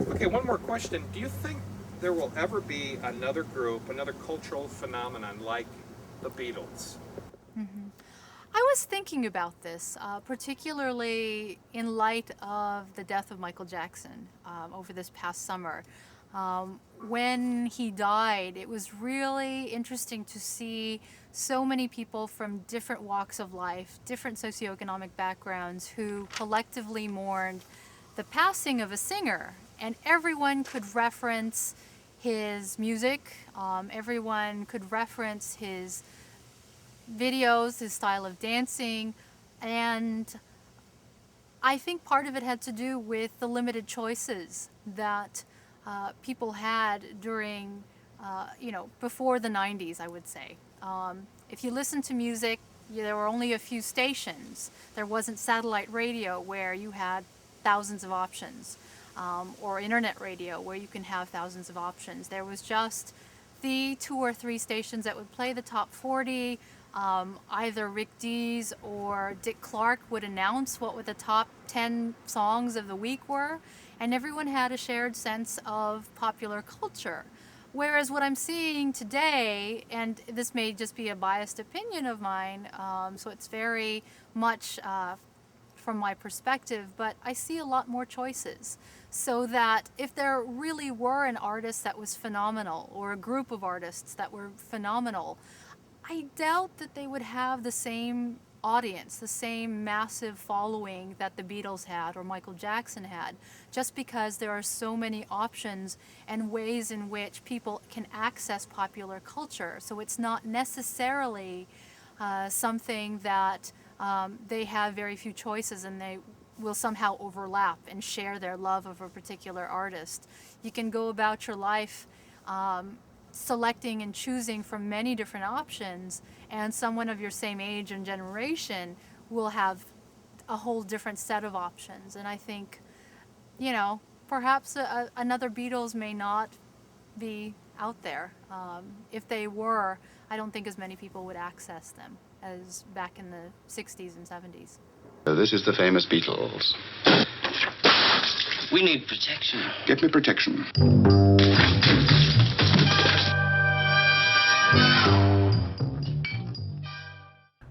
Okay, one more question. Do you think there will ever be another group, another cultural phenomenon like the Beatles? I was thinking about this, particularly in light of the death of Michael Jackson over this past summer. When he died, it was really interesting to see so many people from different walks of life, different socioeconomic backgrounds, who collectively mourned the passing of a singer. And everyone could reference his music, everyone could reference his videos, his style of dancing, and I think part of it had to do with the limited choices that people had during, before the 90s, I would say. If you listen to music, there were only a few stations. There wasn't satellite radio where you had thousands of options, or internet radio where you can have thousands of options. There was just the two or three stations that would play the top 40. Either Rick Dees or Dick Clark would announce what the top 10 songs of the week were, and everyone had a shared sense of popular culture. Whereas what I'm seeing today, and this may just be a biased opinion of mine, so it's very much from my perspective, but I see a lot more choices. So that if there really were an artist that was phenomenal, or a group of artists that were phenomenal, I doubt that they would have the same audience, the same massive following that the Beatles had or Michael Jackson had, just because there are so many options and ways in which people can access popular culture. So it's not necessarily something that they have very few choices and they will somehow overlap and share their love of a particular artist. You can go about your life selecting and choosing from many different options, and someone of your same age and generation will have a whole different set of options. And I think, perhaps another Beatles may not be out there. If they were, I don't think as many people would access them as back in the 60s and 70s. This is the famous Beatles. We need protection. Get me protection.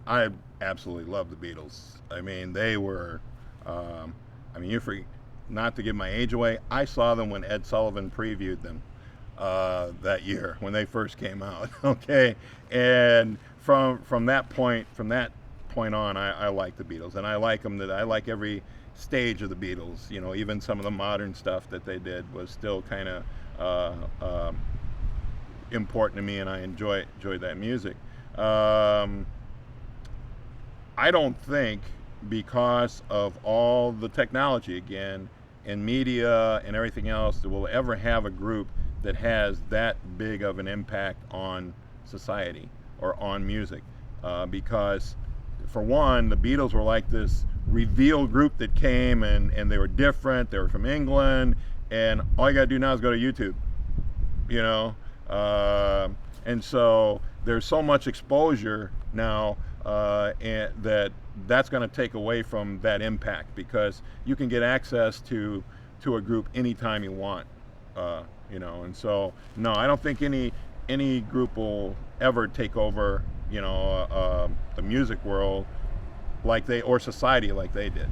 I absolutely love the Beatles. I mean, they were, not to give my age away, I saw them when Ed Sullivan previewed them that year when they first came out. Okay, and from that point on, I like the Beatles, and I like them. I like every stage of the Beatles. Even some of the modern stuff that they did was still kind of important to me, and I enjoy that music. I don't think, because of all the technology again and media and everything else, that we'll ever have a group that has that big of an impact on society or on music. Because for one, the Beatles were like this reveal group that came and they were different. They were from England, and all you gotta do now is go to YouTube, and so there's so much exposure now, and that's going to take away from that impact, because you can get access to a group anytime you want, and so no, I don't think any group will ever take over the music world or society like they did.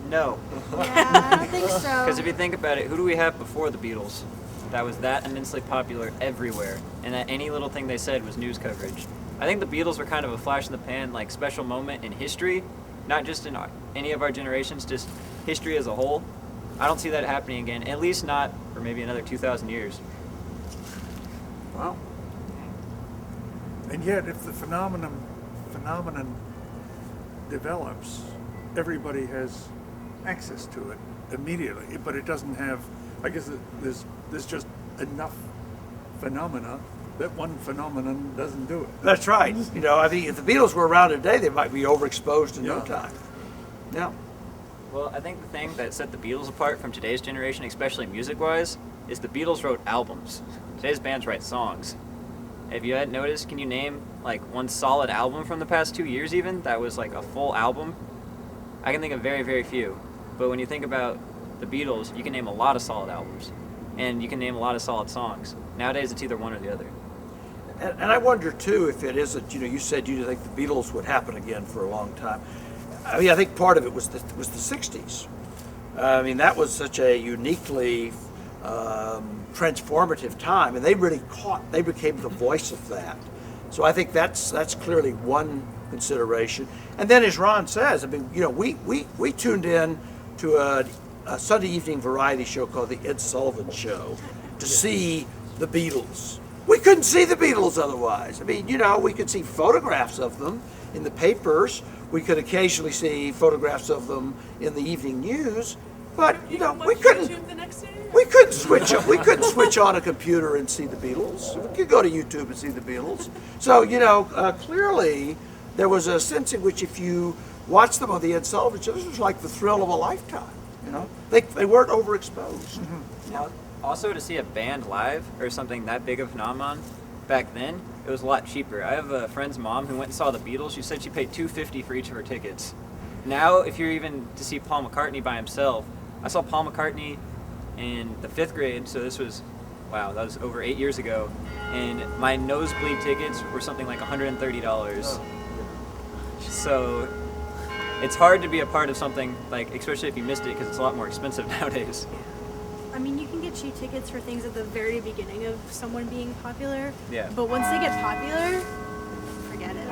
No. Yeah, I don't think so. Because if you think about it, who do we have before the Beatles that was that immensely popular everywhere, and that any little thing they said was news coverage? I think the Beatles were kind of a flash in the pan, like, special moment in history, not just in any of our generations, just history as a whole. I don't see that happening again, at least not for maybe another 2,000 years. Wow. And yet, if the phenomenon develops, everybody has access to it immediately, but it doesn't have, I guess there's just enough phenomena that one phenomenon doesn't do it. That's right. I think if the Beatles were around today, they might be overexposed in no time. Yeah. Well, I think the thing that set the Beatles apart from today's generation, especially music-wise, is the Beatles wrote albums. Today's bands write songs. If you hadn't noticed, can you name, like, one solid album from the past 2 years even that was, like, a full album? I can think of very, very few. But when you think about the Beatles, you can name a lot of solid albums, and you can name a lot of solid songs. Nowadays, it's either one or the other. And I wonder too if it isn't. You said you think the Beatles would happen again for a long time. I mean, I think part of it was the '60s. I mean, that was such a uniquely transformative time, and they became the voice of that. So I think that's clearly one consideration. And then, as Ron says, I mean, we tuned in to a Sunday evening variety show called the Ed Sullivan Show to see the Beatles. We couldn't see the Beatles otherwise. I mean, we could see photographs of them in the papers. We could occasionally see photographs of them in the evening news, but we couldn't switch on a computer and see the Beatles. We could go to YouTube and see the Beatles. So clearly there was a sense in which if you watched them on the Ed Sullivan Show, this was like the thrill of a lifetime. They weren't overexposed. Yeah. Also, to see a band live or something that big of a phenomenon, back then, it was a lot cheaper. I have a friend's mom who went and saw the Beatles. She said she paid $250 for each of her tickets. Now, if you're even to see Paul McCartney by himself, I saw Paul McCartney in the 5th grade, so this was, that was over 8 years ago, and my nosebleed tickets were something like $130. So it's hard to be a part of something, especially if you missed it, because it's a lot more expensive nowadays. I mean, you can get cheap tickets for things at the very beginning of someone being popular. Yeah. But once they get popular, forget it.